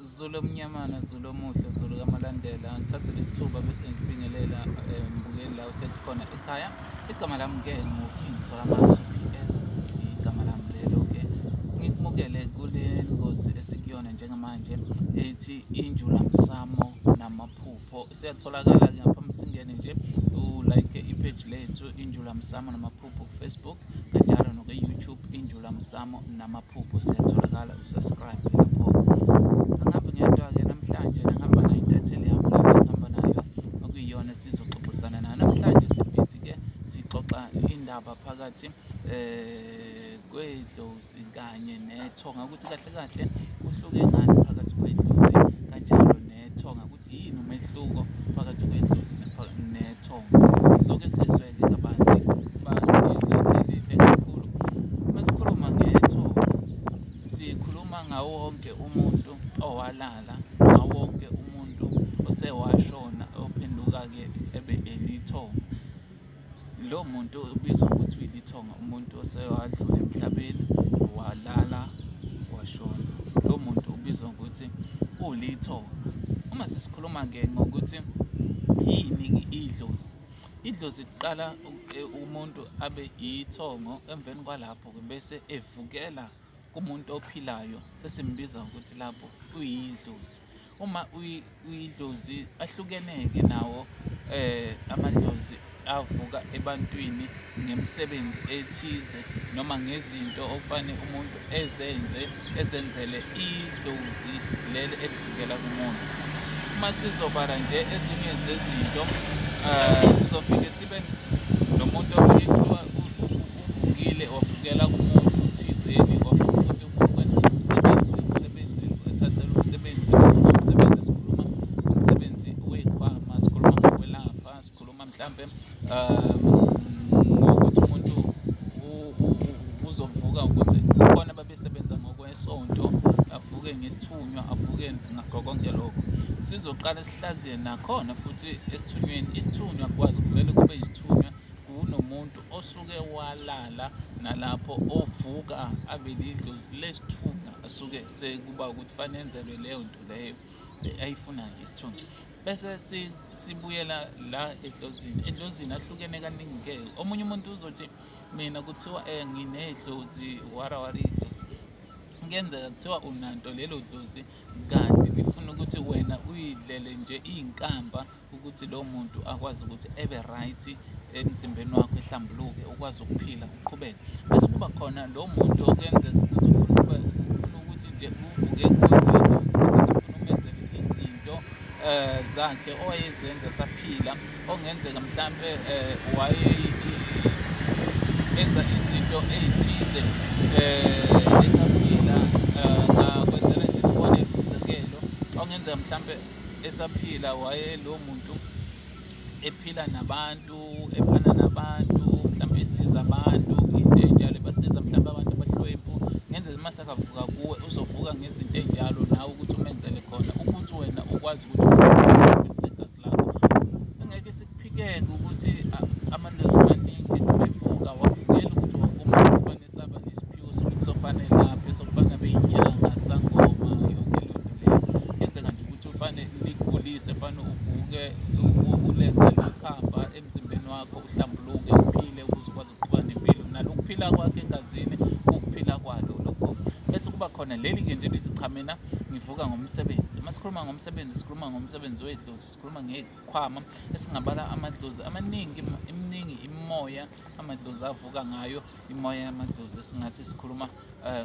Zulu omnyamana, Zulu omuhle, Zulu kaMalandela. Ngithathe leli thuba bese ngibingelela mbukeli la uhlezi khona ekhaya. Igama lami-ke ngu-King Tholamasu PS, igama lami lelo-ke. Ngikubukele kule ngosi esikuyona njengamanje ethi injulamsamo namaphupho. Siyatholakala-ke ngaphambi singene nje u-like ipage lethu injulamsamo namaphupho ku-Facebook, kanjalo noku-YouTube injulamsamo namaphupho. Siyatholakala, usubscribe lapho. Angabe ngedwa-ke namhlanje ngihamba nayo intatheli yami lapho ngihamba nayo okuyiyona sizoxoxisana nayo. Namhlanje sibhizi-ke sixoxa indaba phakathi kwedlozi kanye nethonga, ukuthi kahle kahle kuhluke ngani phakathi kwedlozi kanjalo nethonga, ukuthi yini umehluko phakathi kwedlozi nethonga. Sizoke sizwe-ke kabanzi izwe elihle kakhulu. Masikhuluma ngethonga, sikhuluma ngawo wonke umuntu owalala, ngawo wonke umuntu osewashona ophenduka-ke ebe elithonga. Lo muntu ubizwa ngokuthi uyilithonga, umuntu osewadlula emhlabeni, walala, washona. Lo muntu ubizwa ngokuthi ulithonga. Uma sesikhuluma-ke ngokuthi yini idlozi, idlozi liqala umuntu abe ithongo, emveni kwalapho-ke bese evukela kumuntu ophilayo, sesimbiza ukuthi lapho uyidlozi. Uma uyidlozi ahlukene-ke nawo amadlozi avuka ebantwini ngemisebenzi ethize noma ngezinto okufanele umuntu ezenzele idlozi leli elivukela kumuntu. Uma sizobala nje ezinye zezinto sizofike sibe nomuntu ofike kuthiwa uvukile wavukela kumuntu uthizeni, wafuna ukuthi ufuna ukwenza umsebenzi ethathela umsebenzi. Sikhuluma umsebenzi, sikhuluma umsebenzi weyikhwama, sikhuluma ngokwelapha, sikhuluma mhlampe ngokuthi umuntu uzovuka ukuthi kukhona babesebenza ngokwesonto, avuke ngesithunywa, avuke ngakho konke lokho. Sizoqala sihlaziye nakhona futhi esithunyweni. Isithunywa kwazi kuvele kube isithunywa, kunomuntu osuke walala nalapho ovuka abe lidlozi lesithunywa, asuke sekuba ukuthi fanele enzelwe leyo nto leyo ayifunayo isithunywa. Bese sibuyela la edlozini. Edlozini ahlukene kaningi-ke. Omunye umuntu uzothi mina kuthiwa nginedlozi, warawara idlozi. Kuyenzeka kuthiwa unanto lelo dlozi, kanti lifuna ukuthi wena uyidlele nje iyinkamba ukuthi lo muntu akwazi ukuthi ebe right emzimbeni wakho, ehlambuluke, ukwazi ukuphila, uqhubeke. Bese kuba khona lo muntu okuyenzeka ukuthi ufuna ukuthi nje uvuke kudlozi, ukuthi ufuna umenzele izinto zakhe owayezenza saphila, okungenzeka mhlampe enza izinto ey'thize esaphila, ngakwenzela nje isibonelo, umzekelo, okungenzeka mhlampe esaphila lo muntu ephila nabantu, ephana nabantu, mhlampe esiza abantu, into enjalo, basiza mhlampe abantu abahlwempu. Ngenzeka uma sakavuka kuwe uzovuka ngezinto ey'njalo nawe ukuthi umenzele khona, ukuthi wena ukwazi ukuthi usebenzise igazi lakho. Engeke sikuphikeke ukuthi amadlozi amaningi bevuka, wavukela ukuthi wonke umuntu kufanele saba nesiphiwo sokuthi sofanele lapho, sokufanele abe yinyanga, sangoma, yonke leyo nto leyo. Kuyenzeka nje ukuthi ufanele likugulise, fanele uvuke ulenze lokuhamba emzimbeni wakho, uhlambuluke, uphile ukuze ukwazi ukuqhubeka nempilo. Nalokuphila kwakho egazini ukuphila kwalo lokho. Bese kuba khona leli-ke nje lithi cha, mina ngivuka ngomsebenzi. Uma sikhuluma ngomsebenzi, sikhuluma ngomsebenzi wedlozi, sikhuluma ngeyikhwama esingabala amadlozi amaningi, eminingi imimoya amadlozi avuka ngayo, imoya yamadlozi esingathi sikhuluma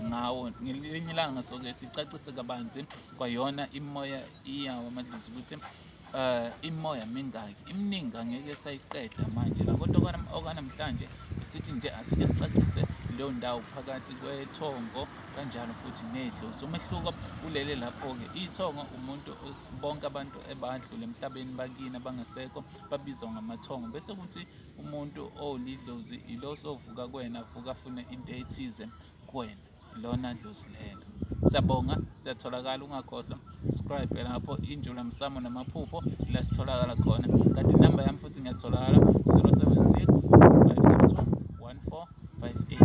ngawo. Ngelinye ilanga soke sicacise kabanzi kwayona imoya iyawo amadlozi ukuthi imoya mingaki, iminingi angeke sayiqeda manje la, kodwa okwanamhlanje sithi nje asike sicacise leyo ndawo phakathi kwethongo kanjalo futhi nedlozi. Umehluko ulele lapho-ke. Ithongo umuntu, bonke abantu ebadlula emhlabeni bakini abangasekho babizwa ngamathongo, bese kuthi umuntu olidlozi ilo sovuka kuwena, avuka afune into ethize kuwena, lona dlozi lelo. Siyabonga, siyatholakala, ungakhohlwa subscribe lapho injulamsamo namaphupho la sitholakala khona. Kanti inamba yami futhi ngiyatholakala 076 522 1458,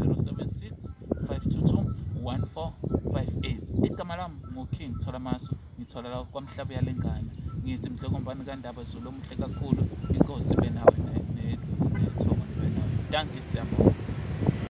076 522 1458. Igama lami nguKing Tholamasu, ngithola la kwaMhlaba Uyalingana. Ngithi Mhlokombani kaNdaba Zulu omuhle kakhulu, inkosi ibe nawe nedlozi nethongo libe nawe. Danke, siyabonga.